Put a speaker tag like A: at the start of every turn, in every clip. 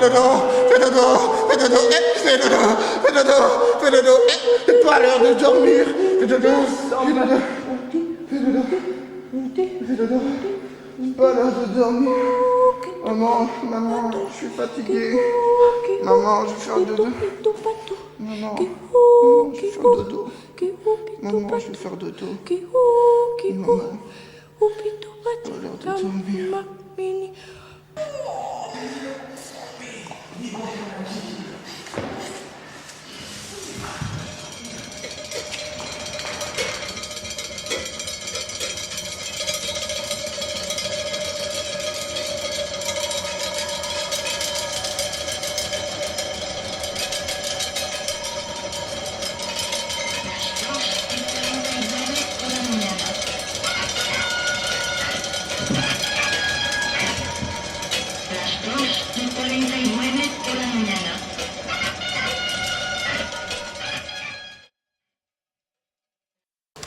A: C'est pas l'heure de dormir. Fais dodo. C'est pas l'heure de dormir. Maman, je suis fatigué. Maman, je vais faire dodo. Maman, je vais faire dodo. Maman, je vais faire dodo. Maman, pas l'heure de dormir.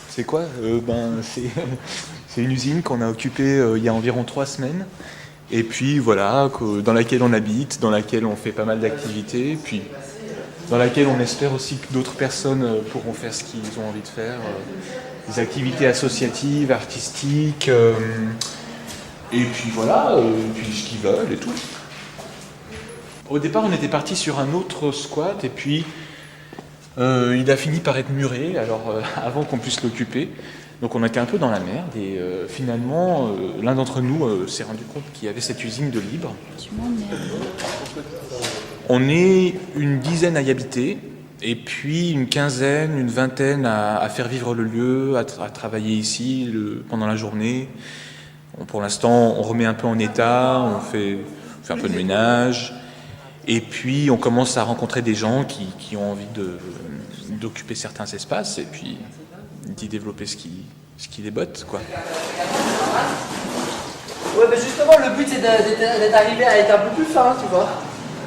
B: C'est quoi c'est une usine qu'on a occupée il y a environ 3 semaines. Et puis voilà, dans laquelle on habite, dans laquelle on fait pas mal d'activités. Puis dans laquelle on espère aussi que d'autres personnes pourront faire ce qu'ils ont envie de faire. Des activités associatives, artistiques. Et puis voilà, puis ce qu'ils veulent et tout. Au départ, on était parti sur un autre squat et puis il a fini par être muré, alors avant qu'on puisse l'occuper. Donc on était un peu dans la merde et finalement, l'un d'entre nous s'est rendu compte qu'il y avait cette usine de libre. On est une dizaine à y habiter et puis une quinzaine, une vingtaine à faire vivre le lieu, à travailler ici pendant la journée. Pour l'instant, on remet un peu en état, on fait un peu de ménage. Et puis, on commence à rencontrer des gens qui ont envie d'occuper certains espaces et puis d'y développer ce qui les botte, quoi.
C: Ouais, mais justement, le but, c'est d'être arrivé à être un peu plus fin, tu vois.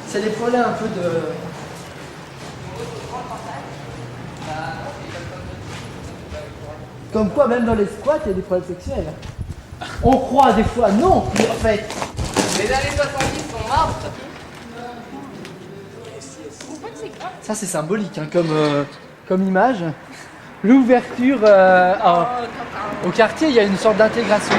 C: C'est d'épauler un peu de... Comme quoi, même dans les squats, il y a des problèmes sexuels. On croit des fois, non, mais en fait...
D: Les années 70 sont mortes.
C: Ça c'est symbolique hein, comme image. L'ouverture au quartier, il y a une sorte d'intégration.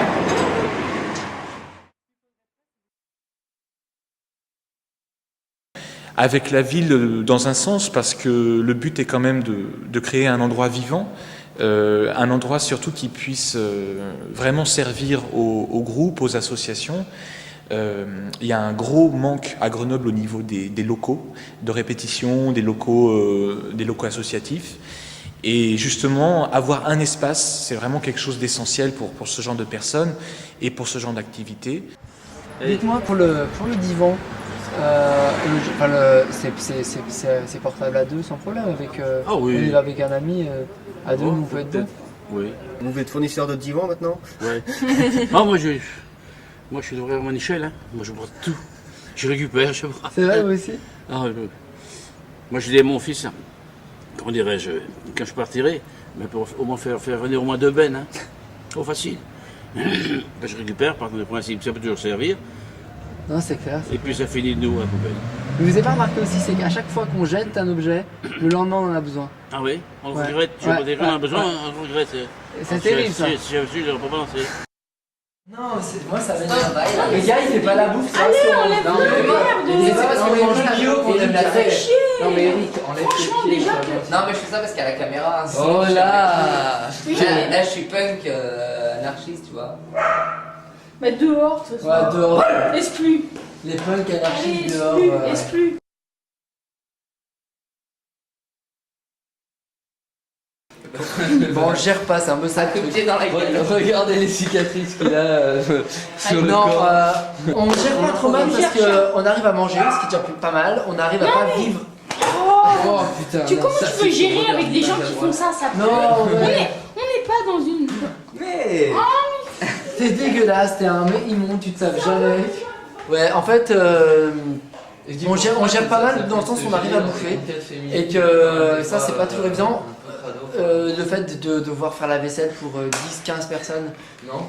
B: Avec la ville dans un sens, parce que le but est quand même de créer un endroit vivant, un endroit surtout qui puisse vraiment servir aux groupes, aux associations. Il y a un gros manque à Grenoble au niveau des locaux de répétition, des locaux associatifs. Et justement, avoir un espace, c'est vraiment quelque chose d'essentiel pour ce genre de personnes et pour ce genre d'activités.
C: Dites-moi, pour le divan, c'est portable à deux sans problème. On y va avec un ami, à deux, on peut être deux.
E: Oui.
A: Vous êtes fournisseur de divan maintenant?
E: Ouais. Non, moi je suis derrière mon échelle, hein. Moi je brosse tout. Je récupère, je brosse.
C: C'est vrai, vous aussi?
E: Ah, moi je dis à mon fils, hein, comment dirais-je, quand je partirai, mais pour au moins faire venir au moins 2 bennes, hein. Trop facile. Là, je récupère, par contre, le principe, ça peut toujours servir.
C: Non, c'est clair.
E: Et puis ça finit de nous à la poubelle.
C: Mais vous avez pas remarqué aussi, c'est qu'à chaque fois qu'on jette un objet, le lendemain on en a besoin.
E: Ah oui, on le
C: Ouais.
E: regrette, tu vois, déjà on a besoin, on le regrette.
C: C'est terrible ça.
E: Si j'avais su, j'aurais pas balancé.
C: Non, moi ça m'énerve. Le gars il fait pas la bouffe, c'est
D: Allez,
C: vrai,
D: enlève
C: non,
D: le
C: mais-
D: merde.
C: C'est pas parce qu'on mange bio qu'on aime la
D: fait
C: fête.
D: chier.
C: Non mais Eric, enlève
D: Franchement,
C: tes pieds.
D: déjà
C: quoi.
D: que-
F: Non mais je fais ça parce qu'il y a la caméra.
C: Oh là.
F: Là je suis punk anarchiste tu vois.
D: Mais dehors, de toute façon.
C: Ouais, dehors.
D: Laisse plus.
C: Les punks
D: Allez,
C: anarchistes
D: laisse
C: dehors.
D: plus.
C: ouais.
D: Laisse plus.
C: Bon, on le gère pas, c'est un peu ça.
F: Coup de pied dans la gueule.
C: Regardez les cicatrices qu'il a sur le
F: non,
C: corps. On gère pas trop mal parce qu'on arrive à manger, ce qui est déjà pas mal. On arrive à pas vivre. Oh putain.
D: Tu,
C: non,
D: comment
C: ça,
D: tu peux
C: c'est
D: gérer
C: trop
D: avec
C: bien.
D: des gens qui font ça? Ça pue.
C: Non,
D: On
C: ouais.
D: n'est pas dans une.
F: Mais
C: T'es dégueulasse, t'es un mec immonde, tu te saves jamais. Ouais, en fait, on gère pas mal dans le sens où on arrive à bouffer et que ça c'est pas toujours évident. le fait de devoir faire la vaisselle pour 10-15 personnes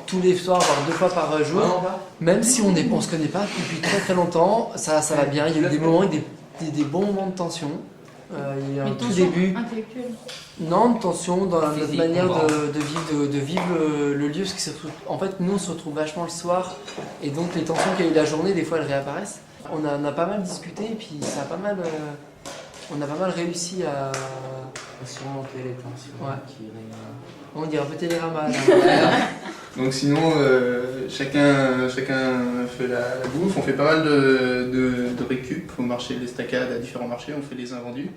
C: tous les soirs, voire 2 fois par jour, même si on se connaît pas depuis très très longtemps, ça va bien. Il y a eu des moments, des bons moments de tension. Il y a un tout début.
D: Intellectuelle.
C: Non, de tension dans notre
F: Physique,
C: manière
F: moral.
C: de vivre le lieu. Parce que en fait, nous on se retrouve vachement le soir et donc les tensions qu'il y a eu la journée, des fois elles réapparaissent. On a pas mal discuté et puis ça a pas mal. On a pas mal réussi à
F: Surmonter les tensions. Qui
C: on dit un peu télérama là.
A: Donc sinon, chacun fait la bouffe, on fait pas mal de récup au marché de l'Estacade, à différents marchés, on fait les invendus.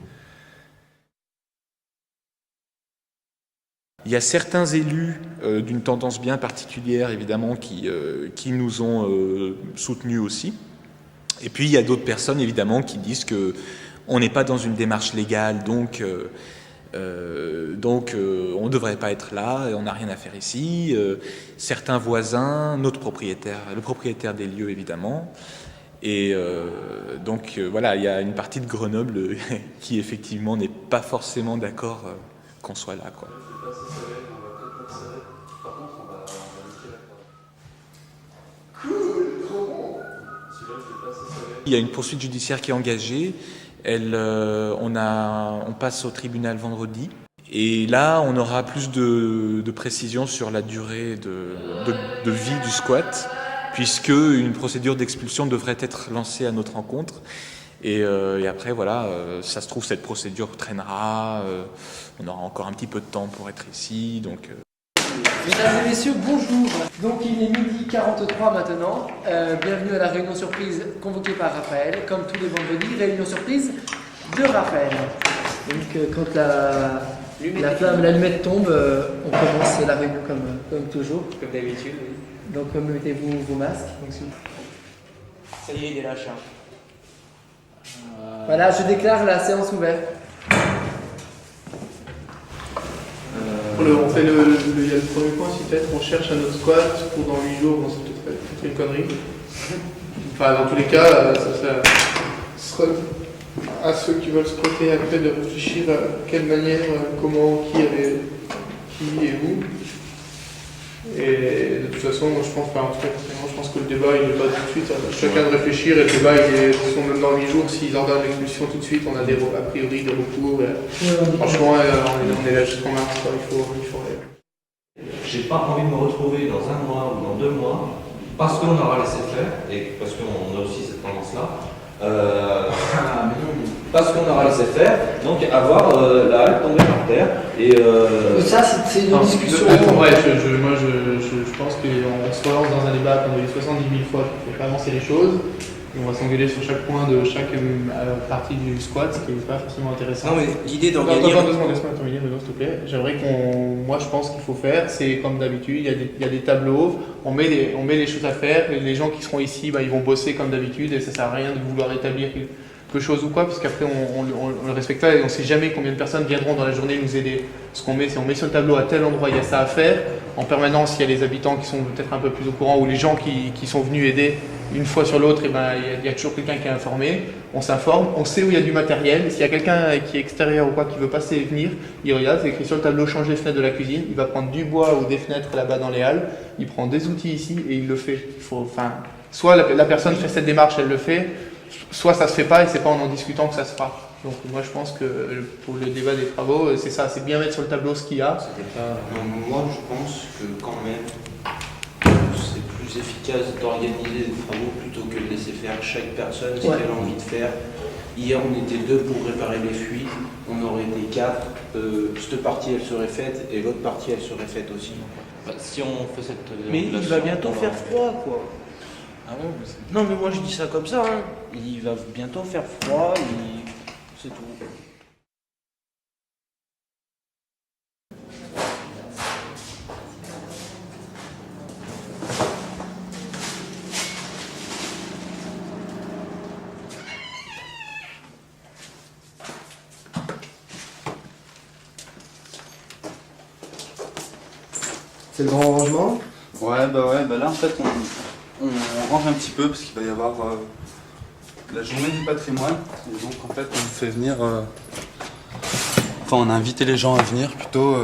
B: Il y a certains élus d'une tendance bien particulière, évidemment, qui nous ont soutenus aussi. Et puis, il y a d'autres personnes, évidemment, qui disent qu'on n'est pas dans une démarche légale, donc on ne devrait pas être là, on n'a rien à faire ici. Certains voisins, le propriétaire des lieux, évidemment. Et voilà, il y a une partie de Grenoble qui, effectivement, n'est pas forcément d'accord qu'on soit là, quoi. Il y a une poursuite judiciaire qui est engagée. On passe au tribunal vendredi. Et là, on aura plus de précisions sur la durée de vie du squat, puisque une procédure d'expulsion devrait être lancée à notre encontre. Et après, voilà, ça se trouve, cette procédure traînera. On aura encore un petit peu de temps pour être ici. Donc,
C: Mesdames et messieurs, bonjour. Donc il est 12h43 maintenant. Bienvenue à la réunion surprise convoquée par Raphaël. Comme tous les vendredis, réunion surprise de Raphaël. Donc quand la flamme, l'allumette tombe, on commence la réunion comme toujours.
F: Comme d'habitude, oui.
C: Donc mettez-vous vos masques.
F: Ça y est, il est lâché.
C: Voilà, je déclare la séance ouverte.
A: On fait il y a le premier point, c'est peut-être qu'on cherche un autre squat pour dans 8 jours, bon, c'est peut-être une connerie. Enfin, dans tous les cas, ça sera à ceux qui veulent squatter après de réfléchir à quelle manière, comment, qui et où. Et de toute façon, moi, je pense que le débat il est pas tout de suite. Chacun de réfléchir et le débat il est même dans 8 jours. S'ils ordonnent l'expulsion tout de suite, on a a priori des recours. Franchement, on est là jusqu'en mars, quoi. Il faut aller.
G: J'ai pas envie de me retrouver dans 1 mois ou dans 2 mois parce qu'on aura laissé faire et parce qu'on a aussi cette tendance-là. Parce qu'on aura laissé faire, donc avoir la halle tombée par terre et
C: Ça, c'est une discussion.
A: Ouais, je pense qu'on se relance dans un débat qu'on a eu 70 000 fois, qui ne fait pas avancer les choses. Et on va s'engueuler sur chaque point de chaque partie du squat, ce qui n'est pas forcément intéressant.
F: Non, mais l'idée
A: Attends,
F: d'organiser.
A: laisse-moi terminer, Bruno, s'il te plaît. J'aimerais moi je pense qu'il faut faire, c'est comme d'habitude, il y a des tableaux, on met les choses à faire, et les gens qui seront ici, ils vont bosser comme d'habitude, et ça sert à rien de vouloir établir quelque chose ou quoi, puisqu'après on le respecte pas, et on ne sait jamais combien de personnes viendront dans la journée nous aider. Ce qu'on met, c'est on met sur le tableau à tel endroit, il y a ça à faire. En permanence, il y a les habitants qui sont peut-être un peu plus au courant, ou les gens qui sont venus aider une fois sur l'autre, et il y a toujours quelqu'un qui est informé, on s'informe, on sait où il y a du matériel. S'il y a quelqu'un qui est extérieur ou quoi, qui veut passer et venir, il regarde, c'est écrit sur le tableau change les fenêtres de la cuisine, il va prendre du bois ou des fenêtres là-bas dans les halles, il prend des outils ici et il le fait. Soit la personne fait cette démarche, elle le fait, soit ça se fait pas et c'est pas en discutant que ça se fera. Donc moi je pense que pour le débat des travaux, c'est ça, c'est bien mettre sur le tableau ce qu'il y a.
G: moi je pense que quand même c'est plus efficace d'organiser des travaux plutôt que de laisser faire chaque personne ce qu'elle a envie de faire. Hier on était 2 pour réparer les fuites, on aurait été 4, cette partie elle serait faite et l'autre partie elle serait faite aussi. Si on fait cette...
E: Mais il va bientôt faire froid, quoi.
G: Ah bon,
E: Non, mais moi je dis ça comme ça. Hein. Il va bientôt faire froid, c'est tout.
H: C'est le grand rangement?
I: Ouais, bah là en fait on range un petit peu parce qu'il va y avoir la journée du patrimoine. Et donc en fait on fait venir Enfin, on a invité les gens à venir plutôt,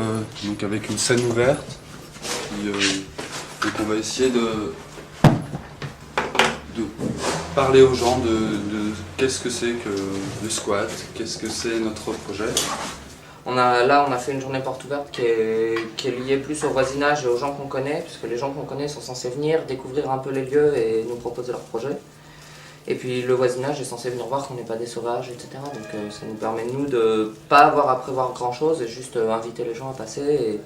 I: donc avec une scène ouverte. Donc on va essayer de parler aux gens de qu'est-ce que c'est que le squat, qu'est-ce que c'est notre projet.
F: Là, on a fait une journée porte ouverte qui est liée plus au voisinage et aux gens qu'on connaît, puisque les gens qu'on connaît sont censés venir, découvrir un peu les lieux et nous proposer leurs projets. Et puis le voisinage est censé venir voir qu'on n'est pas des sauvages, etc. Donc ça nous permet, nous, de pas avoir à prévoir grand-chose et juste inviter les gens à passer. Et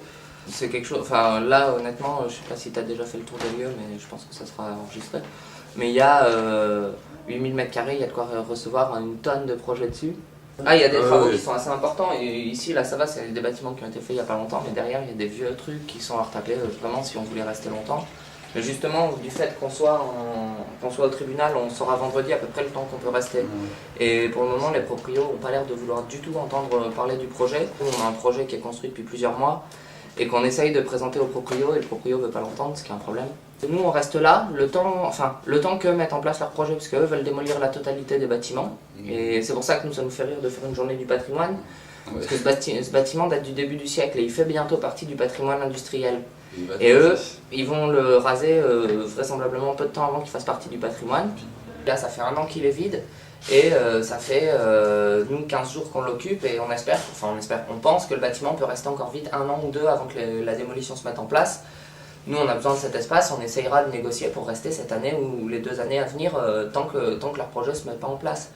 F: c'est quelque chose... Enfin, là, honnêtement, je sais pas si tu as déjà fait le tour des lieux, mais je pense que ça sera enregistré. Mais il y a 8000 m², il y a de quoi recevoir une tonne de projets dessus. Ah, il y a des travaux qui sont assez importants, et ici, là, ça va, c'est des bâtiments qui ont été faits il n'y a pas longtemps, mais derrière, il y a des vieux trucs qui sont à retaper, vraiment, si on voulait rester longtemps. Mais justement, du fait qu'on soit au tribunal, on saura vendredi à peu près le temps qu'on peut rester. Et pour le moment, les proprios n'ont pas l'air de vouloir du tout entendre parler du projet. Nous, on a un projet qui est construit depuis plusieurs mois, et qu'on essaye de présenter au proprio, et le proprio ne veut pas l'entendre, ce qui est un problème. Et nous, on reste là, le temps qu'eux mettent en place leur projet, parce qu'eux veulent démolir la totalité des bâtiments. Et c'est pour ça que nous, ça nous fait rire de faire une journée du patrimoine, parce que ce bâtiment date du début du siècle, et il fait bientôt partie du patrimoine industriel. Et eux, ils vont le raser vraisemblablement peu de temps avant qu'il fasse partie du patrimoine. Là, ça fait 1 an qu'il est vide, et ça fait, nous, 15 jours qu'on l'occupe, et on pense que le bâtiment peut rester encore vide 1 an ou 2 avant que la démolition se mette en place. Nous, on a besoin de cet espace, on essayera de négocier pour rester cette année ou les 2 années à venir, tant que leur projet ne se met pas en place.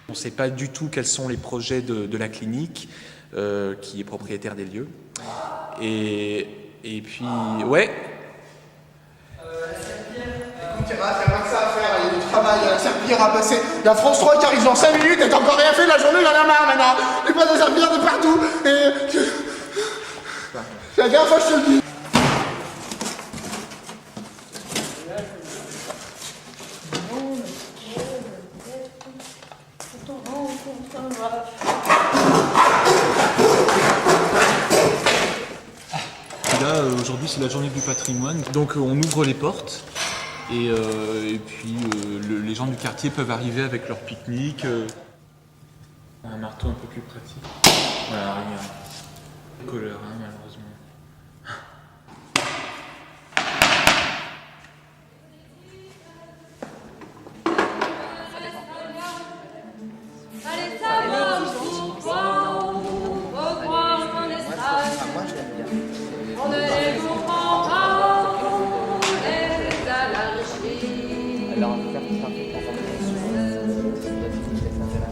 B: On ne sait pas du tout quels sont les projets de la clinique, qui est propriétaire des lieux. Et puis, ouais.
A: Il n'y a pas que ça à faire, il y a du travail, il y a la serpillière à passer. Il y a France 3 qui arrive dans 5 minutes et t'as encore rien fait la journée, j'en ai marre maintenant. Il passe des serpillères de partout. Et... C'est la dernière fois que je te le dis.
B: Là, aujourd'hui, c'est la journée du patrimoine. Donc, on ouvre les portes. Et puis les gens du quartier peuvent arriver avec leur pique-nique. Un marteau un peu plus pratique. Voilà, regarde. Colleur, hein, malheureusement.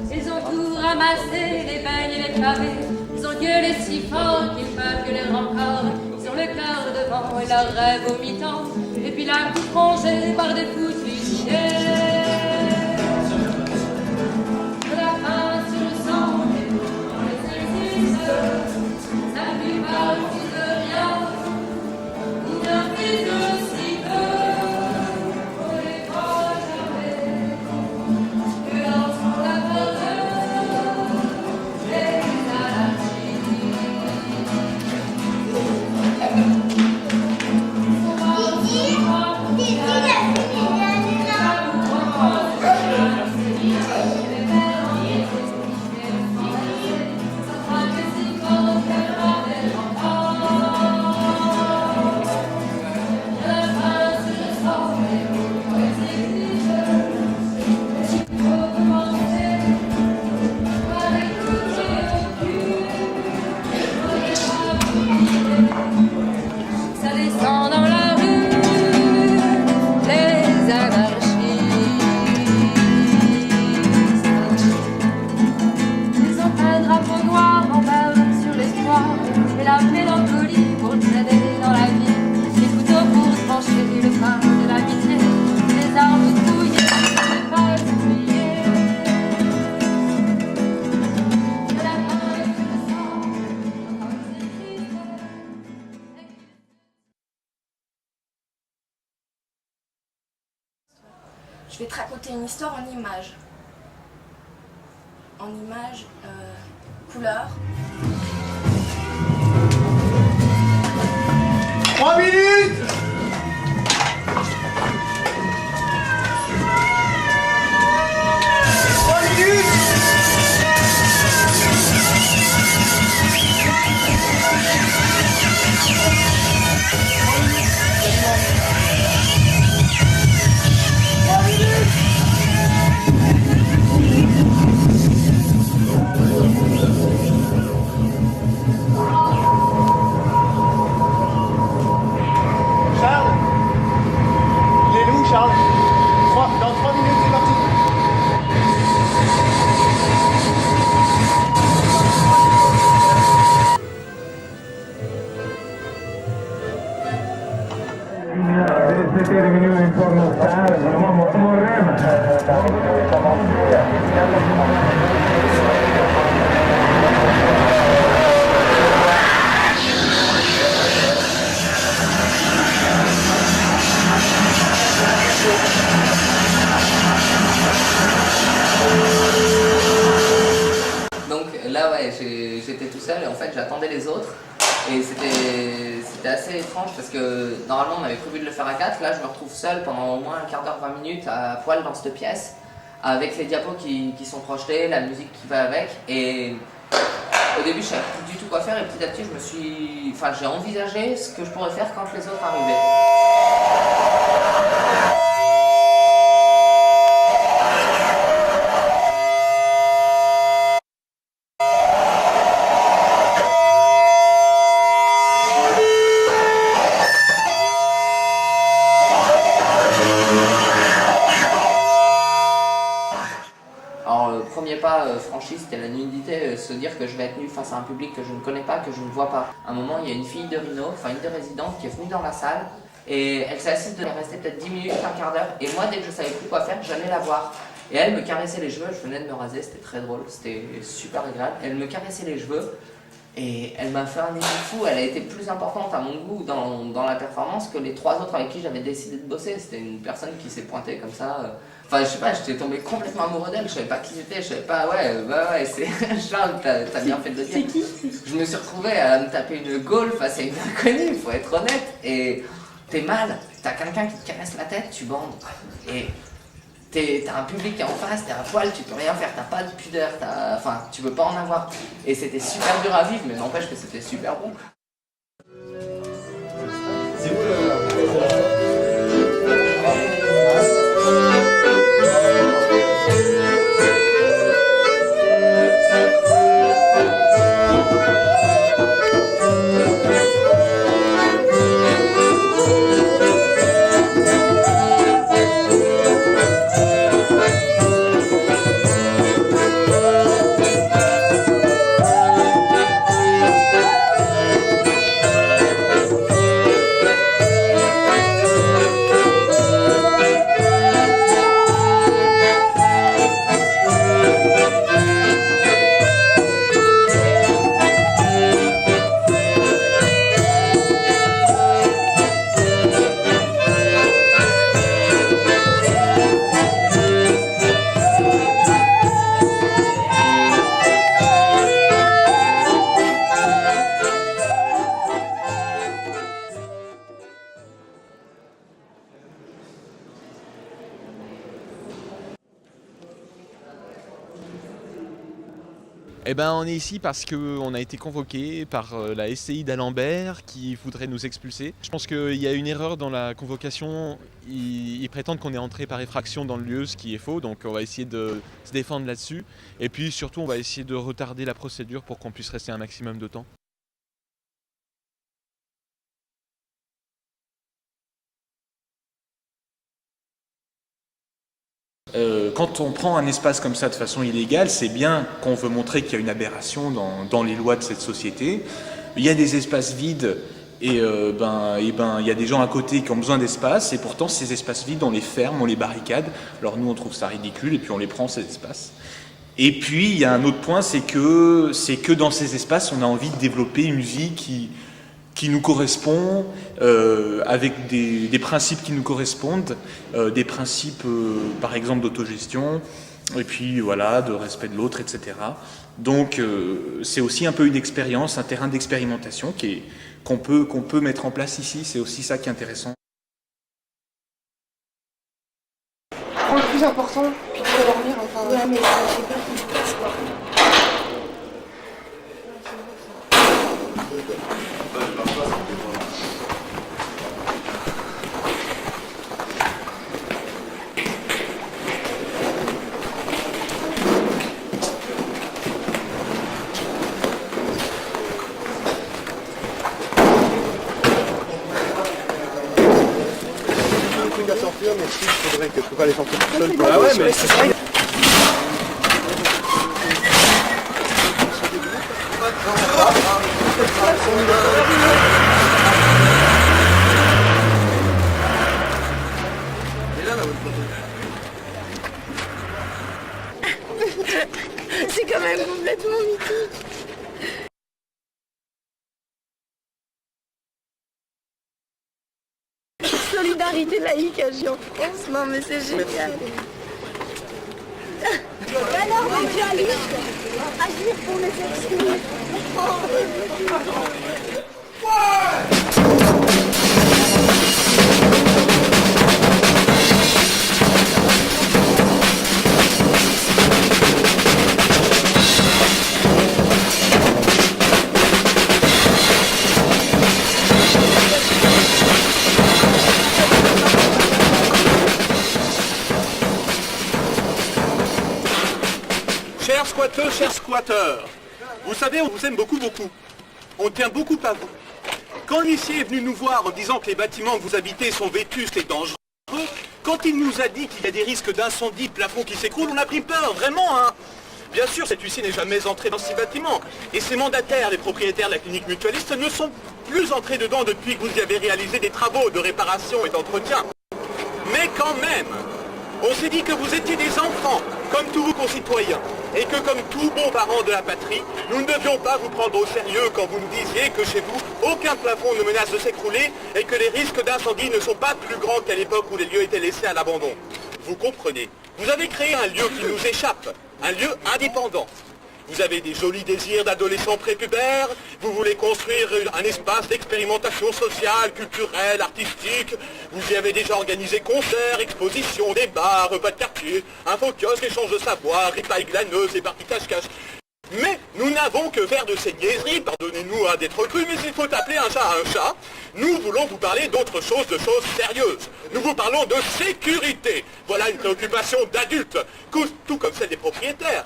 J: Ils ont tout ramassé, les beignes et les pavés. Ils ont gueulé si fort qu'ils peuvent gueuler encore. Ils ont le cœur devant et leur rêve au mi-temps. Et puis la coupe rongée par des foutus chiens. De la faim sur le sang, on les existe. Ça lui parle plus de rien, ou d'un fils de si peu.
K: Je vais te raconter une histoire en images. En images, couleurs.
A: 3 minutes.
F: Donc là, ouais, j'étais tout seul et en fait j'attendais les autres. Et c'était assez étrange parce que normalement on avait prévu de le faire à 4. Là, je me retrouve seul pendant au moins un quart d'heure, 20 minutes à poil dans cette pièce, avec les diapos qui sont projetés, la musique qui va avec. Et au début, je savais plus du tout quoi faire et petit à petit, j'ai envisagé ce que je pourrais faire quand les autres arrivaient. Premier pas franchi, c'était la nudité, se dire que je vais être nu face à un public que je ne connais pas, que je ne vois pas. À un moment, il y a une fille de Rhino, enfin une des résidentes, qui est venue dans la salle et elle s'est assise, elle restait peut-être 10 minutes, un quart d'heure. Et moi, dès que je savais plus quoi faire, j'allais la voir. Et elle me caressait les cheveux, je venais de me raser, c'était très drôle, c'était super agréable. Elle me caressait les cheveux et elle m'a fait un effet fou. Elle a été plus importante à mon goût dans la performance que les 3 autres avec qui j'avais décidé de bosser. C'était une personne qui s'est pointée comme ça. Enfin, je sais pas, j'étais tombé complètement amoureux d'elle, je savais pas qui c'était, je savais pas, ouais, c'est Charles, t'as bien fait de le dire.
D: C'est qui?
F: Je me suis retrouvé à me taper une gaule face à une inconnue, faut être honnête, et t'es mal, t'as quelqu'un qui te caresse la tête, tu bandes, et t'as un public qui est en face, t'es à poil, tu peux rien faire, t'as pas de pudeur, enfin, tu peux pas en avoir. Et c'était super dur à vivre, mais n'empêche que c'était super bon.
H: C'est où le...
B: Eh ben, on est ici parce qu'on a été convoqué par la SCI d'Alembert qui voudrait nous expulser. Je pense qu'il y a une erreur dans la convocation. Ils prétendent qu'on est entré par effraction dans le lieu, ce qui est faux. Donc on va essayer de se défendre là-dessus. Et puis surtout, on va essayer de retarder la procédure pour qu'on puisse rester un maximum de temps. Quand on prend un espace comme ça de façon illégale, c'est bien qu'on veut montrer qu'il y a une aberration dans les lois de cette société. Il y a des espaces vides et il y a des gens à côté qui ont besoin d'espace et pourtant ces espaces vides, on les ferme, on les barricade. Alors nous, on trouve ça ridicule et puis on les prend, ces espaces. Et puis, il y a un autre point, c'est que dans ces espaces, on a envie de développer une vie qui nous correspond, avec des principes qui nous correspondent, des principes par exemple d'autogestion, et puis voilà, de respect de l'autre, etc. Donc c'est aussi un peu une expérience, un terrain d'expérimentation qu'on peut mettre en place ici, c'est aussi ça qui est intéressant.
K: Prends le plus important, puis tu vas dormir, enfin... Ouais, mais j'ai pas compris.
H: À sortir, mais si, il faudrait que je peux pas les sortir tout seul.
K: Ah ouais, mais c'est ça. C'est quand même complètement mythique. Solidarité laïque agit en France, non mais c'est génial. Alors, mutualiste, agir pour les exclus.
H: Chers squatteurs, chers squatteurs, vous savez, on vous aime beaucoup, beaucoup. On tient beaucoup à vous. Quand l'huissier est venu nous voir en disant que les bâtiments que vous habitez sont vétustes et dangereux, quand il nous a dit qu'il y a des risques d'incendie, de plafond qui s'écroulent, on a pris peur, vraiment, hein. Bien sûr, cet huissier n'est jamais entré dans ces bâtiments. Et ses mandataires, les propriétaires de la clinique mutualiste, ne sont plus entrés dedans depuis que vous y avez réalisé des travaux de réparation et d'entretien. Mais quand même, on s'est dit que vous étiez des enfants, comme tous vos concitoyens, et que comme tout bon parent de la patrie, nous ne devions pas vous prendre au sérieux quand vous nous disiez que chez vous, aucun plafond ne menace de s'écrouler et que les risques d'incendie ne sont pas plus grands qu'à l'époque où les lieux étaient laissés à l'abandon. Vous comprenez, vous avez créé un lieu qui nous échappe, un lieu indépendant. Vous avez des jolis désirs d'adolescents prépubères, vous voulez construire un espace d'expérimentation sociale, culturelle, artistique, vous y avez déjà organisé concerts, expositions, débats, repas de quartier, info-kiosque, échange de savoir, ripailles glaneuses et parties cache-cache. Mais nous n'avons que faire de ces niaiseries, pardonnez-nous d'être crus, mais il faut appeler un chat. Nous voulons vous parler d'autre chose, de choses sérieuses. Nous vous parlons de sécurité. Voilà une préoccupation d'adultes, tout comme celle des propriétaires.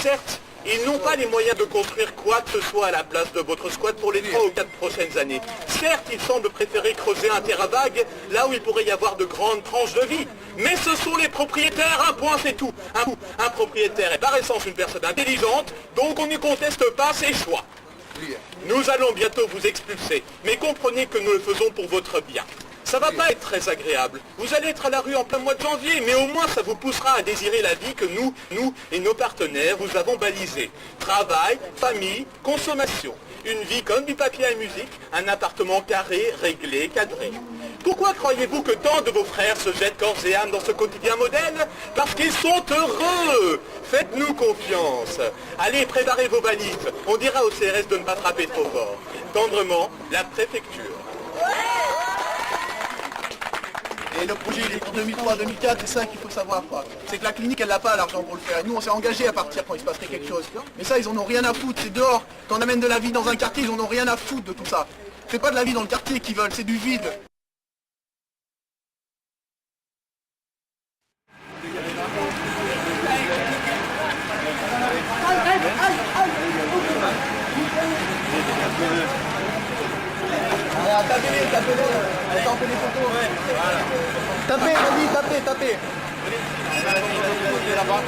H: Certes, ils n'ont pas les moyens de construire quoi que ce soit à la place de votre squat pour les 3 ou 4 prochaines années. Certes, ils semblent préférer creuser un terrain vague, là où il pourrait y avoir de grandes tranches de vie. Mais ce sont les propriétaires, un point c'est tout. Un propriétaire est par essence une personne intelligente, donc on ne conteste pas ses choix. Nous allons bientôt vous expulser, mais comprenez que nous le faisons pour votre bien. Ça va pas être très agréable. Vous allez être à la rue en plein mois de janvier, mais au moins ça vous poussera à désirer la vie que nous et nos partenaires vous avons balisée. Travail, famille, consommation. Une vie comme du papier à musique, un appartement carré, réglé, cadré. Pourquoi croyez-vous que tant de vos frères se jettent corps et âme dans ce quotidien modèle? Parce qu'ils sont heureux. Faites-nous confiance. Allez, préparez vos valises. On dira au CRS de ne pas frapper trop fort. Tendrement, la préfecture.
L: Et le projet il est pour 2003-2004, c'est ça qu'il faut savoir quoi. C'est que la clinique elle n'a pas l'argent pour le faire. Nous on s'est engagé à partir quand il se passerait quelque chose. Mais ça ils en ont rien à foutre, c'est dehors. Quand on amène de la vie dans un quartier, ils en ont rien à foutre de tout ça. C'est pas de la vie dans le quartier qu'ils veulent, c'est du vide. Tapez-les, allez, on fait des photos. Voilà. Tapez, vas-y, tapez. Là-bas.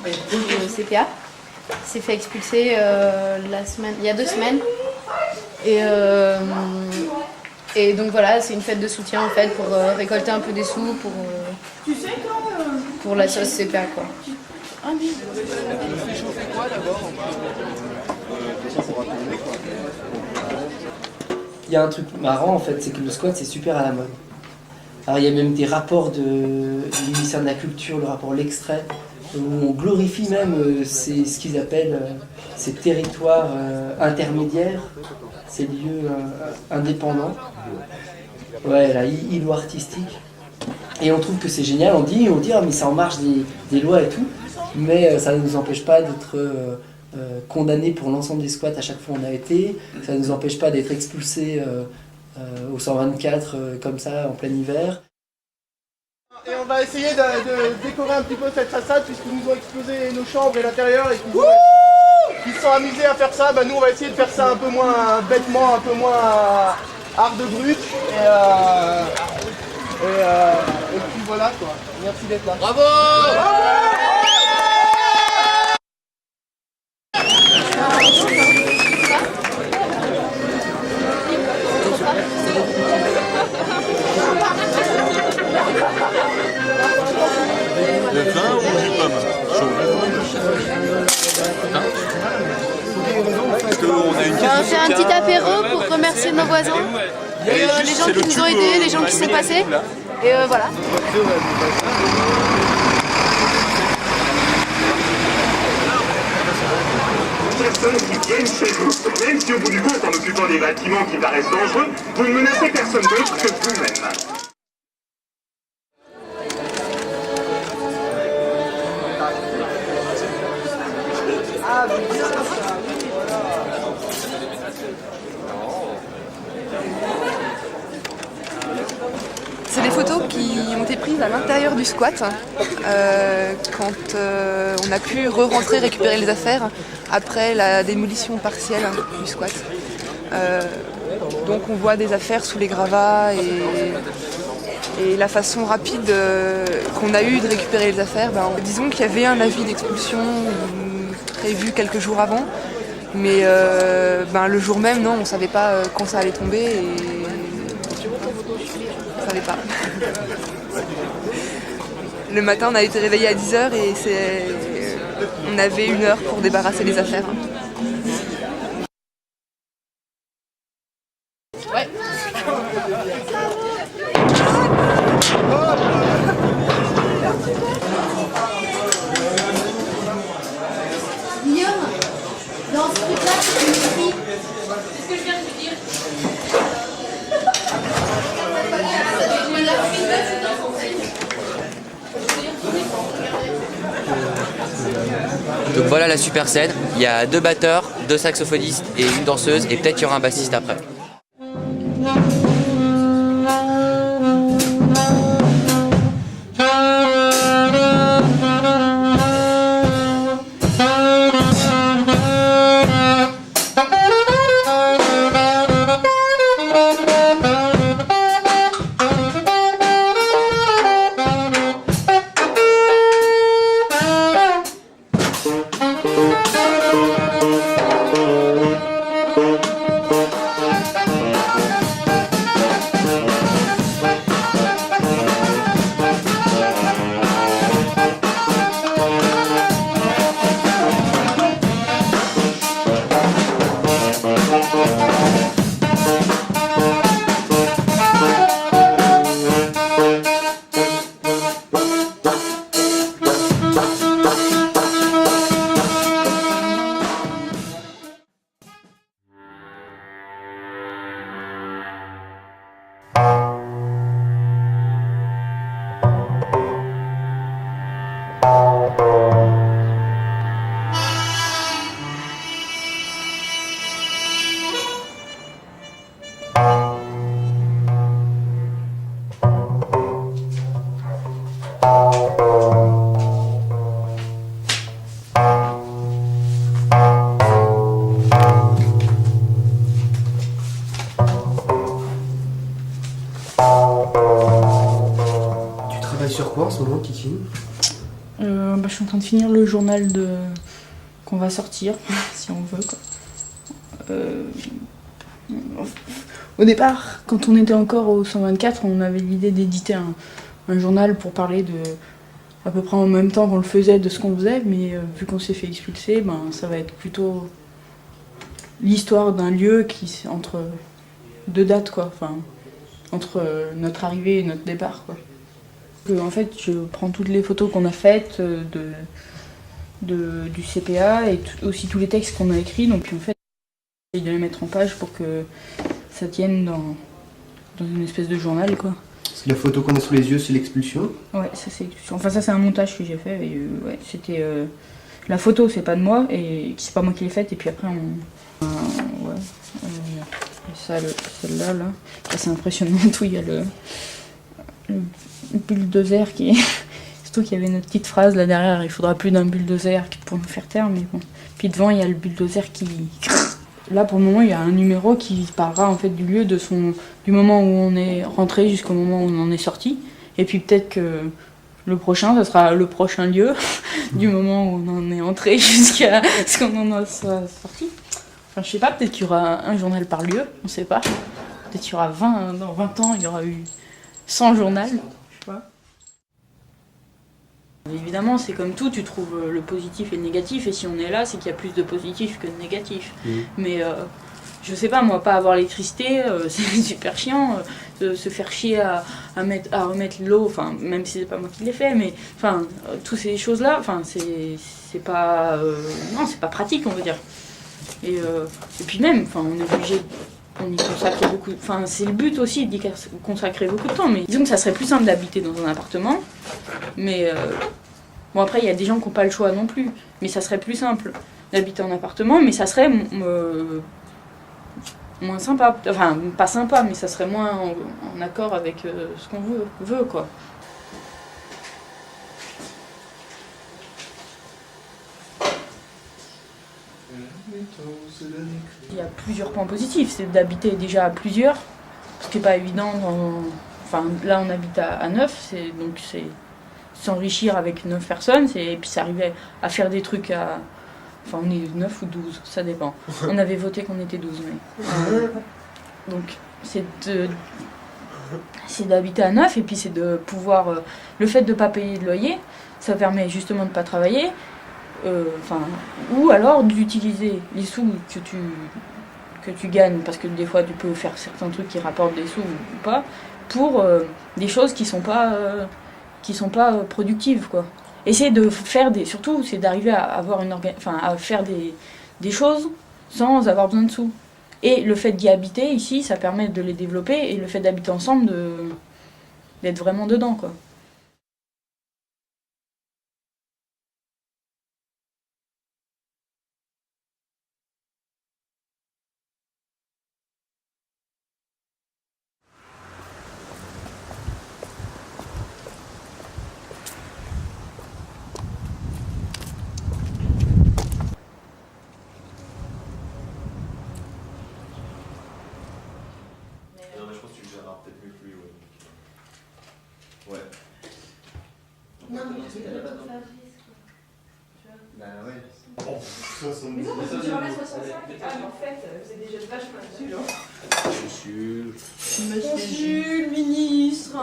K: au CPA. Il s'est fait expulser il y a 2 semaines. Et donc voilà, c'est une fête de soutien en fait pour récolter un peu des sous pour la sauce CPA quoi.
C: Il y a un truc marrant en fait, c'est que le squat c'est super à la mode. Alors il y a même des rapports du ministère de la Culture, le rapport L'Extrait, où on glorifie même ce qu'ils appellent ces territoires intermédiaires, ces lieux indépendants, ouais, là, îlots artistiques. Et on trouve que c'est génial, on dit ah, mais c'est en marge des lois et tout, mais ça ne nous empêche pas d'être condamnés pour l'ensemble des squats à chaque fois où on a été, ça ne nous empêche pas d'être expulsés au 124 comme ça en plein hiver.
L: Et on va essayer de décorer un petit peu cette façade puisqu'ils nous ont explosé nos chambres et l'intérieur et qu'ils se sont amusés à faire ça. Bah, nous on va essayer de faire ça un peu moins bêtement, un peu moins art de brut et puis voilà quoi. Merci d'être là.
C: Bravo!
B: Le vin ou du pomme
K: On fait un petit apéro pour remercier nos voisins, les gens qui nous ont aidés, les gens qui sont passés. Et voilà.
H: Personnes qui viennent chez vous, même si au bout du compte, en occupant des bâtiments qui paraissent dangereux, vous ne menacez personne d'autre que vous-même.
M: C'est des photos qui ont été prises à l'intérieur du squat quand on a pu re-rentrer récupérer les affaires après la démolition partielle du squat. Donc on voit des affaires sous les gravats et la façon rapide qu'on a eu de récupérer les affaires, disons qu'il y avait un avis d'expulsion prévu quelques jours avant, mais le jour même, non, on ne savait pas quand ça allait tomber et on ne savait pas. Le matin, on a été réveillés à 10h et on avait 1 heure pour débarrasser les affaires. Ouais.
K: Guillaume, dans ce truc-là, c'est écrit. C'est ce que je viens de te dire.
F: Donc voilà la super scène, il y a 2 batteurs, 2 saxophonistes et une danseuse et peut-être qu'il y aura un bassiste après.
D: je suis en train de finir le journal qu'on va sortir, si on veut, quoi. Au départ, quand on était encore au 124, on avait l'idée d'éditer un journal pour parler à peu près en même temps qu'on le faisait de ce qu'on faisait, mais vu qu'on s'est fait expulser, ça va être plutôt l'histoire d'un lieu qui entre deux dates, quoi. Enfin, entre notre arrivée et notre départ, quoi. En fait, je prends toutes les photos qu'on a faites du CPA et aussi tous les textes qu'on a écrits, donc puis en fait, j'essaie de les mettre en page pour que ça tienne dans une espèce de journal, quoi.
N: Parce que la photo qu'on a sous les yeux, c'est l'expulsion.
D: Ouais, ça c'est un montage que j'ai fait. Et, ouais, c'était la photo, c'est pas de moi et c'est pas moi qui l'ai faite. Et puis après celle-là, là, c'est impressionnant. Tout, il y a le bulldozer qui est. Surtout qu'il y avait notre petite phrase là derrière. Il faudra plus d'un bulldozer pour nous faire taire, mais bon. Puis devant, il y a le bulldozer qui. Là, pour le moment, il y a un numéro qui parlera en fait du lieu, du moment où on est rentré jusqu'au moment où on en est sorti. Et puis peut-être que le prochain, ça sera le prochain lieu, du moment où on en est entré jusqu'à ce qu'on en soit sorti. Enfin, je sais pas, peut-être qu'il y aura un journal par lieu, on sait pas. Peut-être qu'il y aura dans 20 ans, il y aura eu 100 journaux, je sais pas. Évidemment, c'est comme tout, tu trouves le positif et le négatif, et si on est là, c'est qu'il y a plus de positif que de négatif. Mais je sais pas, moi, pas avoir l'électricité, c'est super chiant, se faire chier à remettre l'eau, enfin, même si c'est pas moi qui l'ai fait, mais enfin, toutes ces choses-là, enfin, c'est pas, non, c'est pas pratique, on va dire. Et puis même, enfin, on est obligé. On y consacre beaucoup. Enfin, c'est le but aussi d'y consacrer beaucoup de temps. Mais disons que ça serait plus simple d'habiter dans un appartement. Mais bon, après, il y a des gens qui n'ont pas le choix non plus. Mais ça serait plus simple d'habiter en appartement. Mais ça serait moins sympa. Enfin, pas sympa, mais ça serait moins en accord avec ce qu'on veut, quoi. Il y a plusieurs points positifs, c'est d'habiter déjà à plusieurs, ce qui n'est pas évident. Enfin, là, on habite à 9, donc c'est s'enrichir avec 9 personnes, et puis c'est arriver à faire des trucs à... Enfin, on est 9 ou 12, ça dépend. On avait voté qu'on était 12, mais... donc, c'est d'habiter à 9, et puis c'est de pouvoir... le fait de ne pas payer de loyer, ça permet justement de ne pas travailler, ou alors d'utiliser les sous que tu gagnes, parce que des fois tu peux faire certains trucs qui rapportent des sous ou pas, pour des choses qui sont pas productives, quoi. Essayer de faire surtout c'est d'arriver à avoir à faire des choses sans avoir besoin de sous. Et le fait d'y habiter ici, ça permet de les développer, et le fait d'habiter ensemble, d'être vraiment dedans, quoi.
N: Non, mais tu peux pas faire Bah ouais. Oh, 70. Mais non, parce que tu remets 65. Ah, mais en fait, vous êtes déjà vachement dessus, là.
D: Monsieur le ministre.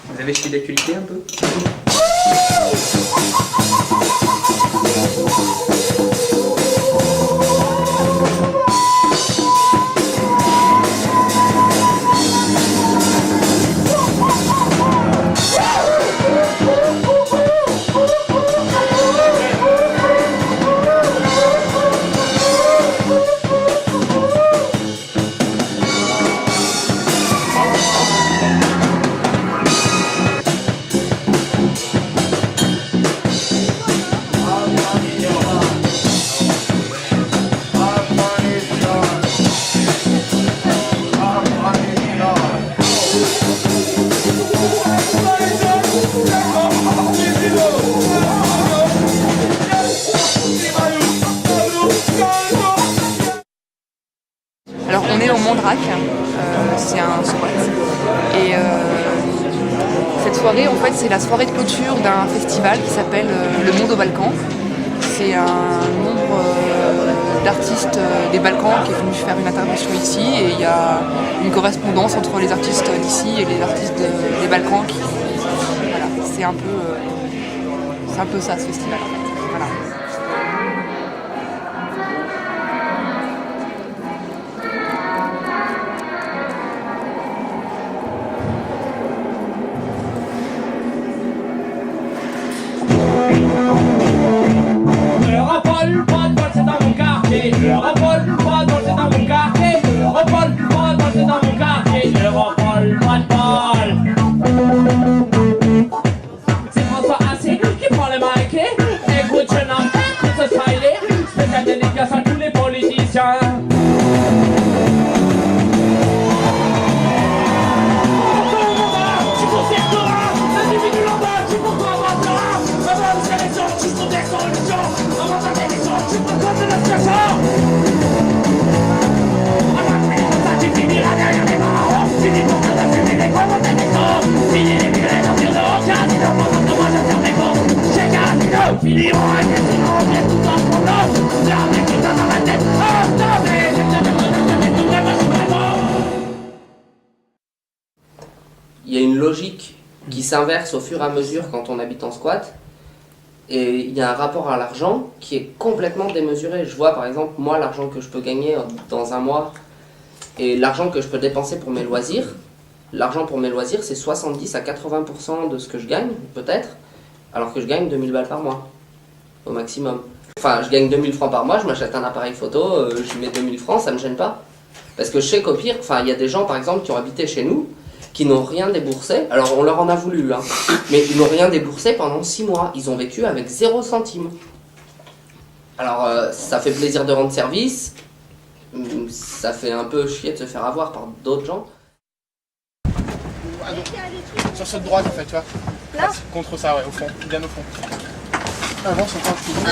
N: Vous avez suivi l'actualité un peu?
M: Alors on est au Mondrac, c'est un squat. Et cette fois en fait, c'est la soirée de clôture d'un festival qui s'appelle Le Monde au Balkan. C'est un nombre d'artistes des Balkans qui est venu faire une intervention ici et il y a une correspondance entre les artistes d'ici et les artistes des Balkans. Voilà, c'est un peu ça ce festival en fait. Voilà.
F: Il y a une logique qui s'inverse au fur et à mesure quand on habite en squat. Et il y a un rapport à l'argent qui est complètement démesuré. Je vois par exemple, moi, l'argent que je peux gagner dans un mois et l'argent que je peux dépenser pour mes loisirs. L'argent pour mes loisirs, c'est 70 à 80% de ce que je gagne, peut-être, alors que je gagne 2000 balles par mois, au maximum. Enfin, je gagne 2000 francs par mois, je m'achète un appareil photo, je mets 2000 francs, ça me gêne pas. Parce que je sais qu'au pire, enfin, il y a des gens, par exemple, qui ont habité chez nous, qui n'ont rien déboursé. Alors, on leur en a voulu, hein, mais ils n'ont rien déboursé pendant 6 mois. Ils ont vécu avec 0 centime. Alors, ça fait plaisir de rendre service, ça fait un peu chier de se faire avoir par d'autres gens.
L: Sur cette droite en fait, tu vois.
N: Là ?
L: Contre ça, ouais, au fond, bien au fond. Avance encore un petit peu.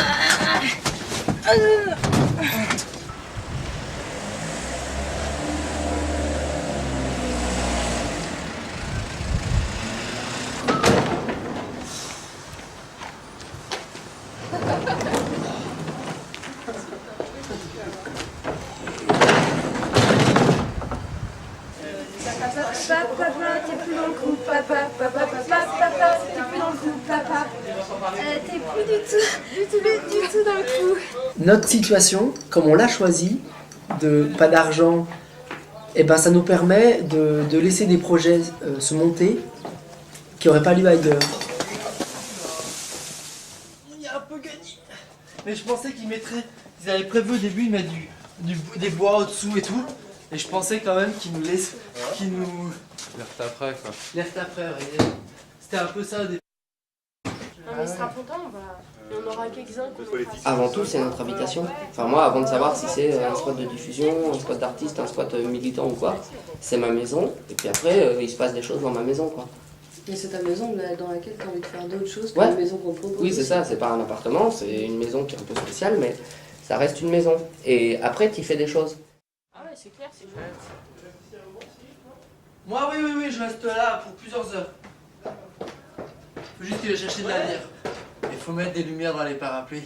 N: Papa, t'es plus dans le coup, papa, t'es plus dans le coup, papa. T'es plus du tout dans le coup.
C: Notre situation, comme on l'a choisi, de pas d'argent, et ben ça nous permet de laisser des projets se monter qui n'auraient pas lieu ailleurs.
O: Il a un peu gagné. Mais je pensais qu'ils avaient prévu au début, ils mettent des bois au-dessous et tout. Et je pensais quand même qu'ils nous laissent. Les refait après quoi. Les refait après, ouais. C'était un peu ça au début.
K: Non mais il sera content, il y en aura quelques-uns.
F: Avant tout, c'est notre habitation. Enfin, moi, avant de savoir si c'est un squat de diffusion, un squat d'artiste, un squat militant ou quoi, c'est ma maison. Et puis après, il se passe des choses dans ma maison, quoi.
K: Et c'est ta maison dans laquelle tu as envie de faire d'autres choses que
F: Ouais.
K: la maison qu'on propose.
F: Oui, c'est ça, c'est pas un appartement, c'est une maison qui est un peu spéciale, mais ça reste une maison. Et après, tu fais des choses.
D: Ah ouais, c'est clair, c'est chouette.
O: Moi, oui, je reste là pour plusieurs heures. Faut juste que je chercher de la bière. Il faut mettre des lumières dans les parapluies.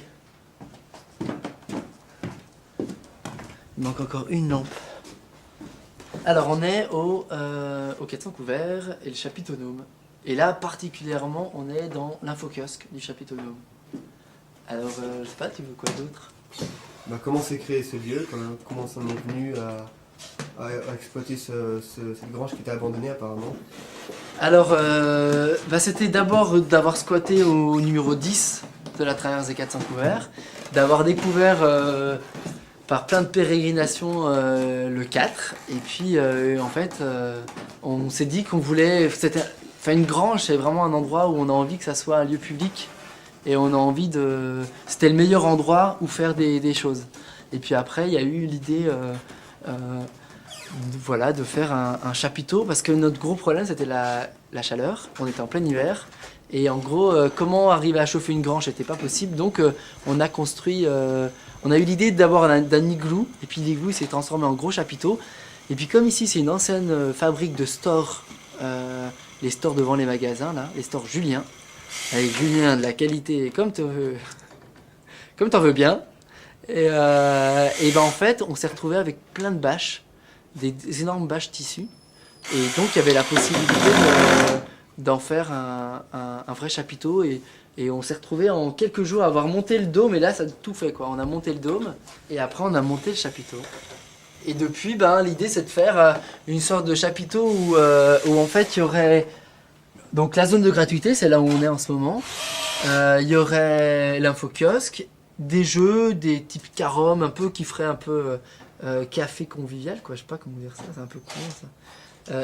O: Il manque encore une lampe. Alors, on est au 400 couverts et le Chapitonome. Et là, particulièrement, on est dans l'infokiosque du Chapitonome. Alors, je sais pas, tu veux quoi d'autre?
P: Comment s'est créé ce lieu? Comment on en est venu à exploiter cette grange qui était abandonnée apparemment?
O: Alors, c'était d'abord d'avoir squatté au numéro 10 de la traverse des 400 couverts, d'avoir découvert par plein de pérégrinations le 4, et puis en fait, on s'est dit qu'on voulait... une grange, c'est vraiment un endroit où on a envie que ça soit un lieu public, et on a envie de... C'était le meilleur endroit où faire des choses. Et puis après, il y a eu l'idée... de faire un chapiteau, parce que notre gros problème c'était la chaleur, on était en plein hiver et en gros comment arriver à chauffer une grange n'était pas possible, donc on a construit, on a eu l'idée d'avoir d'un igloo, et puis l'igloo s'est transformé en gros chapiteau, et puis comme ici c'est une ancienne fabrique de stores les stores devant les magasins, là, les stores Julien, avec Julien de la qualité comme t'en veux bien. Et ben en fait, on s'est retrouvé avec plein de bâches, des énormes bâches tissus. Et donc, il y avait la possibilité d'en faire un vrai chapiteau. Et on s'est retrouvé en quelques jours à avoir monté le dôme. Et là, ça a tout fait, quoi. On a monté le dôme et après, on a monté le chapiteau. Et depuis, ben, l'idée, c'est de faire une sorte de chapiteau où en fait, il y aurait... Donc, la zone de gratuité, c'est là où on est en ce moment. Il y aurait l'info-kiosque, des jeux, des types carom, un peu qui feraient un peu café convivial, quoi. Je sais pas comment dire ça, c'est un peu con, ça.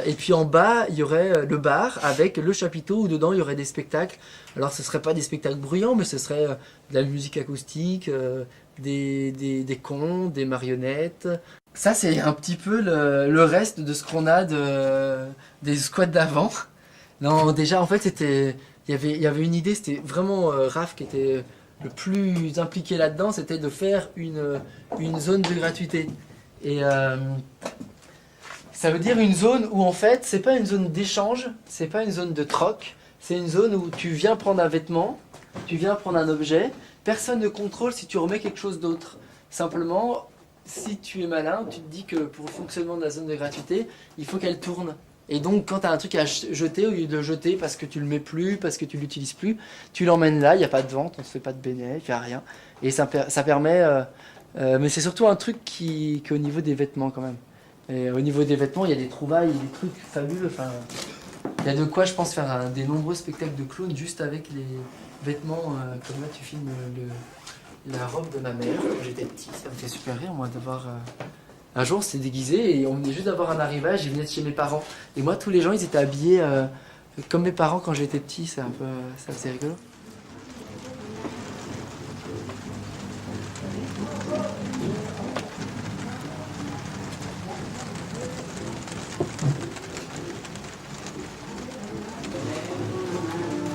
O: Et puis en bas, il y aurait le bar avec le chapiteau où dedans il y aurait des spectacles. Alors ce ne serait pas des spectacles bruyants, mais ce serait de la musique acoustique, des contes, des marionnettes. Ça, c'est un petit peu le reste de ce qu'on a des squats d'avant. Non, déjà, en fait, il y avait une idée, c'était vraiment Raph qui était le plus impliqué là-dedans, c'était de faire une zone de gratuité. Et ça veut dire une zone où en fait, c'est pas une zone d'échange, c'est pas une zone de troc, c'est une zone où tu viens prendre un vêtement, tu viens prendre un objet, personne ne contrôle si tu remets quelque chose d'autre. Simplement, si tu es malin, tu te dis que pour le fonctionnement de la zone de gratuité, il faut qu'elle tourne. Et donc, quand tu as un truc à jeter, au lieu de le jeter parce que tu le mets plus, parce que tu l'utilises plus, tu l'emmènes là, il n'y a pas de vente, on ne se fait pas de bénéfice, il n'y a rien. Et ça permet... mais c'est surtout un truc qui est au niveau des vêtements quand même. Et au niveau des vêtements, il y a des trouvailles, des trucs fabuleux. Enfin, il y a de quoi, je pense, faire des nombreux spectacles de clowns juste avec les vêtements. Comme là, tu filmes la robe de ma mère quand j'étais petit. Ça me fait super rire, moi, de voir... Un jour, on s'était déguisé et on venait juste d'avoir un arrivage. Ils venaient de chez mes parents. Et moi, tous les gens, ils étaient habillés comme mes parents quand j'étais petit. C'est assez rigolo.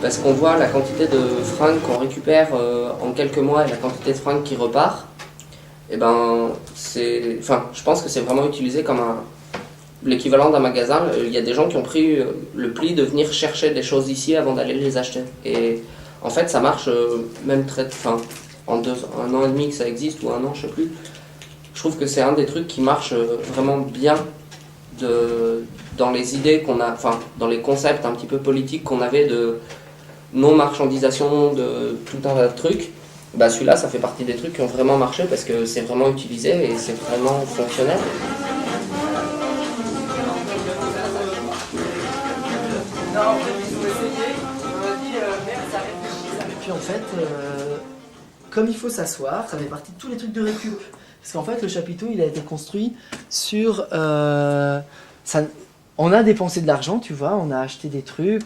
F: Parce qu'on voit la quantité de fringues qu'on récupère en quelques mois et la quantité de fringues qui repart. Et ben, je pense que c'est vraiment utilisé comme l'équivalent d'un magasin. Il y a des gens qui ont pris le pli de venir chercher des choses ici avant d'aller les acheter. Et en fait, ça marche même en un an et demi que ça existe, ou un an, je sais plus. Je trouve que c'est un des trucs qui marche vraiment bien dans les idées qu'on a, dans les concepts un petit peu politiques qu'on avait de non-marchandisation, de tout un tas de trucs. Bah celui-là, ça fait partie des trucs qui ont vraiment marché parce que c'est vraiment utilisé et c'est vraiment fonctionnel.
O: Et puis en fait, comme il faut s'asseoir, ça fait partie de tous les trucs de récup. Parce qu'en fait, le chapiteau, il a été construit sur... on a dépensé de l'argent, tu vois, on a acheté des trucs,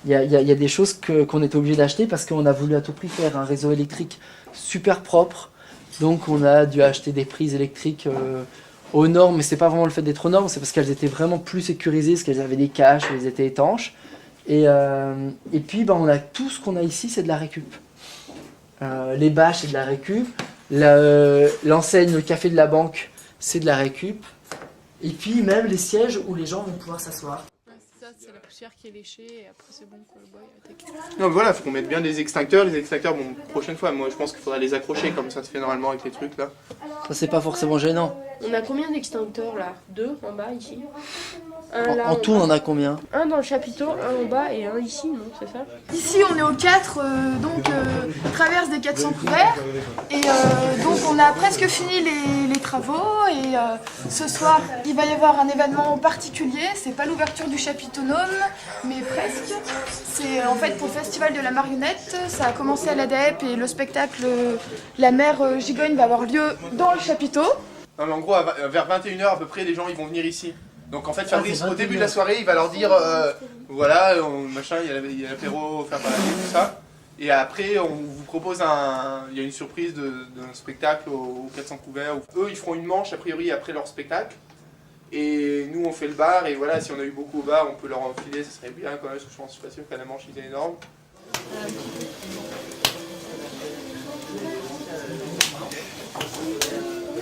O: il y a des choses qu'on était obligé d'acheter parce qu'on a voulu à tout prix faire un réseau électrique super propre. Donc on a dû acheter des prises électriques aux normes, mais c'est pas vraiment le fait d'être aux normes, c'est parce qu'elles étaient vraiment plus sécurisées, parce qu'elles avaient des caches, elles étaient étanches. Et puis on a tout ce qu'on a ici, c'est de la récup. Les bâches, c'est de la récup. L'enseigne, le café de la banque, c'est de la récup. Et puis même les sièges où les gens vont pouvoir s'asseoir.
K: C'est la poussière qui est léchée et après c'est bon quoi, le bois il attaque.
A: Non, voilà, faut qu'on mette bien des extincteurs. Les extincteurs, bon, prochaine fois, moi je pense qu'il faudra les accrocher comme ça se fait normalement avec les trucs là.
O: Ça c'est pas forcément gênant.
N: On a combien d'extincteurs là? 2 en bas ici. Un là
O: En tout, on en a combien?
N: Un dans le chapiteau, un en bas et un ici, non? C'est ça?
K: Ici on est au 4, traverse des 400 couverts. Et donc on a presque fini les travaux. Et ce soir, il va y avoir un événement particulier. C'est pas l'ouverture du chapiteau Gnome, mais presque. C'est en fait pour le festival de la marionnette. Ça a commencé à l'ADEP et le spectacle La Mère Gigogne va avoir lieu dans le chapiteau.
A: Non, mais en gros, vers 21h à peu près, les gens ils vont venir ici. Donc en fait, Fabrice, au début de la soirée, il va leur dire voilà, machin, il y a l'apéro offert par la vie, tout ça. Et après, on vous propose il y a une surprise d'un spectacle aux 400 couverts. Eux, ils feront une manche a priori après leur spectacle. Et nous, on fait le bar. Et voilà, si on a eu beaucoup au bar, on peut leur enfiler, ça serait bien quand même, parce que je suis pas sûr que la manche était énorme.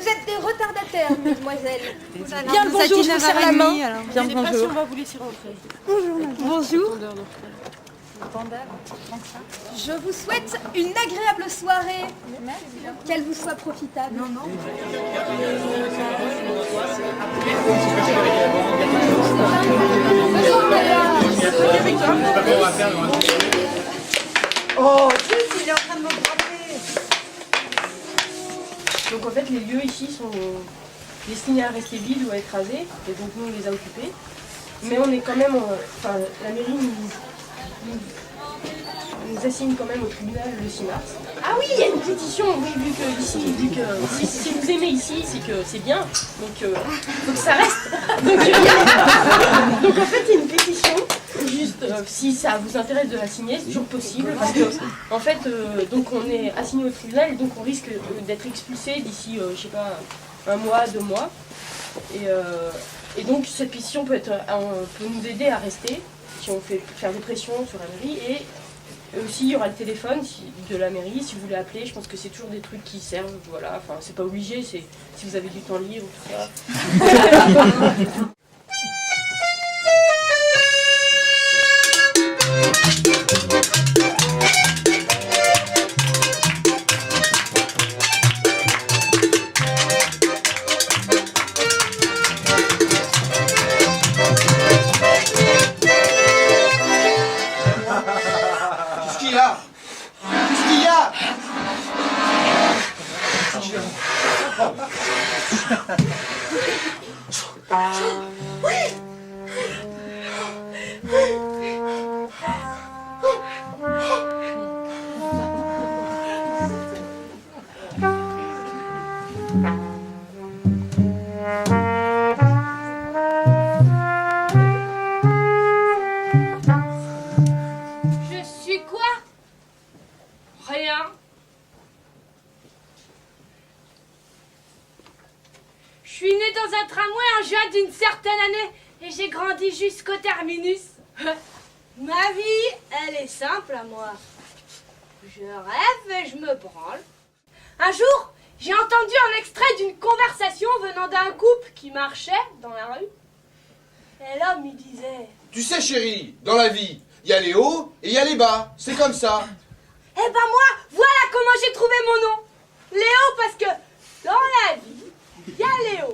J: Vous êtes des retardataires, mesdemoiselles.
N: Bien le bonjour, je vous serre la main.
J: Bien
N: le bonjour. On va vous laisser rentrer. Bonjour. Bonjour.
J: Je vous souhaite une agréable soirée. Qu'elle vous soit profitable.
N: Oh, zut, il est en train de me frapper.
D: Donc en fait les lieux ici sont destinés à rester vides ou à être rasés, et donc nous on les a occupés. Mais on est quand même, enfin la mairie nous assigne quand même au tribunal le 6 mars. Ah oui, il y a une pétition, oui, vu que ici, si vous aimez ici, c'est que c'est bien, donc faut que ça reste. Donc en fait il y a une pétition, juste si ça vous intéresse de la signer, c'est toujours possible, parce que en fait donc on est assigné au tribunal et donc on risque d'être expulsé d'ici, je sais pas, 1 mois, 2 mois. Et donc cette pétition peut nous aider à rester, si on fait faire des pressions sur la mairie, et aussi il y aura le téléphone de la mairie, si vous voulez appeler, je pense que c'est toujours des trucs qui servent, voilà, enfin c'est pas obligé, c'est si vous avez du temps libre, tout ça.
J: Je suis quoi? Rien. Je suis née dans un tramway en juin d'une certaine année et j'ai grandi jusqu'au terminus. Ma vie, elle est simple à moi. Je rêve et je me branle. Un jour, j'ai entendu un extrait d'une conversation venant d'un couple qui marchait dans la rue. Et l'homme, il disait...
Q: Tu sais, chérie, dans la vie, il y a les hauts et il y a les bas. C'est comme ça.
J: Eh ben moi, voilà comment j'ai trouvé mon nom. Léo, parce que dans la vie, il y a Léo.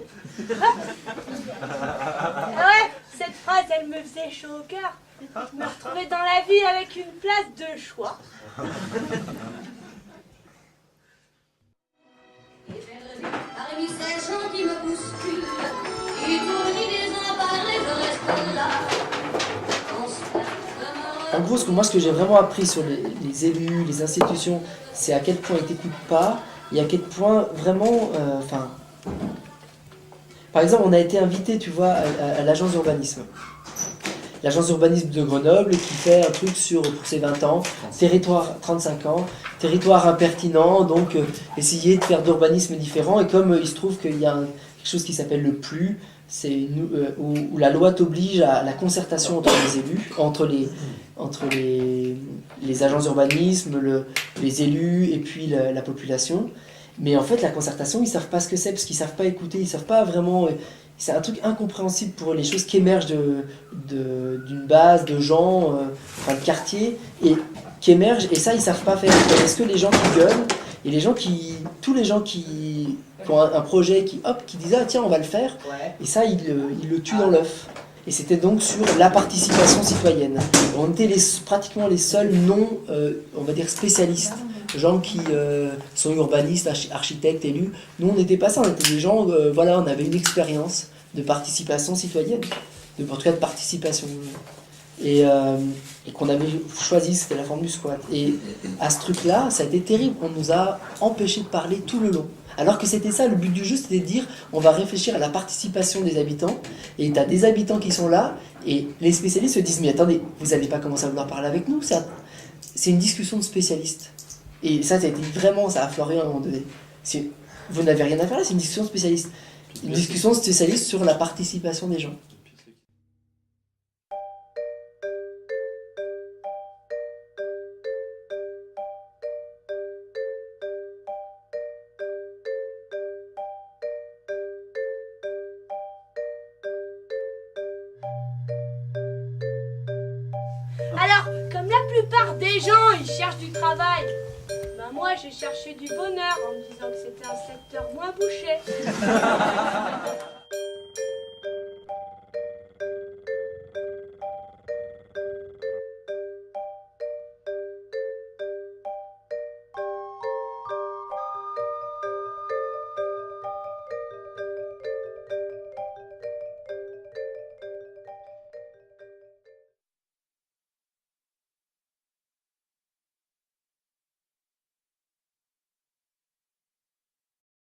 J: Ouais, cette phrase, elle me faisait chaud au cœur. Je me retrouvais dans la vie avec une place de choix.
R: Parmi ces gens qui me bousculent, étourdis désemparés, je reste là.
O: En gros, ce que j'ai vraiment appris sur les élus, les institutions, c'est à quel point ils t'écoutent pas et à quel point vraiment, par exemple, on a été invité, tu vois, à l'agence d'urbanisme. L'agence d'urbanisme de Grenoble qui fait un truc pour ses 20 ans, territoire 35 ans, territoire impertinent, donc essayer de faire d'urbanisme différent. Et comme il se trouve qu'il y a quelque chose qui s'appelle le PLU, c'est où la loi t'oblige à la concertation entre les élus, entre les agences d'urbanisme, les élus et puis la population. Mais en fait, la concertation, ils ne savent pas ce que c'est, parce qu'ils ne savent pas écouter, ils ne savent pas vraiment... C'est un truc incompréhensible pour les choses qui émergent d'une base de gens, de quartier, et qui émergent, et ça, ils ne savent pas faire. Est-ce que les gens qui gueulent, et tous les gens qui ont un projet, qui disent « Ah tiens, on va le faire », et ça, ils le tuent dans l'œuf. Et c'était donc sur la participation citoyenne. On était pratiquement les seuls non, on va dire, spécialistes. Gens qui sont urbanistes, architectes, élus. Nous, on n'était pas ça, on était des gens, voilà, on avait une expérience de participation citoyenne, en tout cas de participation. Et qu'on avait choisi, c'était la forme du squat. Et à ce truc-là, ça a été terrible, on nous a empêchés de parler tout le long. Alors que c'était ça, le but du jeu, c'était de dire, on va réfléchir à la participation des habitants, et tu as des habitants qui sont là, et les spécialistes se disent, mais attendez, vous n'allez pas commencer à vouloir parler avec nous, c'est une discussion de spécialistes. Et ça a été vraiment, ça a fleuré à un moment donné. Vous n'avez rien à faire là, c'est une discussion spécialiste. Une discussion spécialiste sur la participation des gens.
N: comme la plupart des gens, ils cherchent du travail. Ben moi, j'ai cherché du bonheur en me disant que c'était un secteur moins bouché.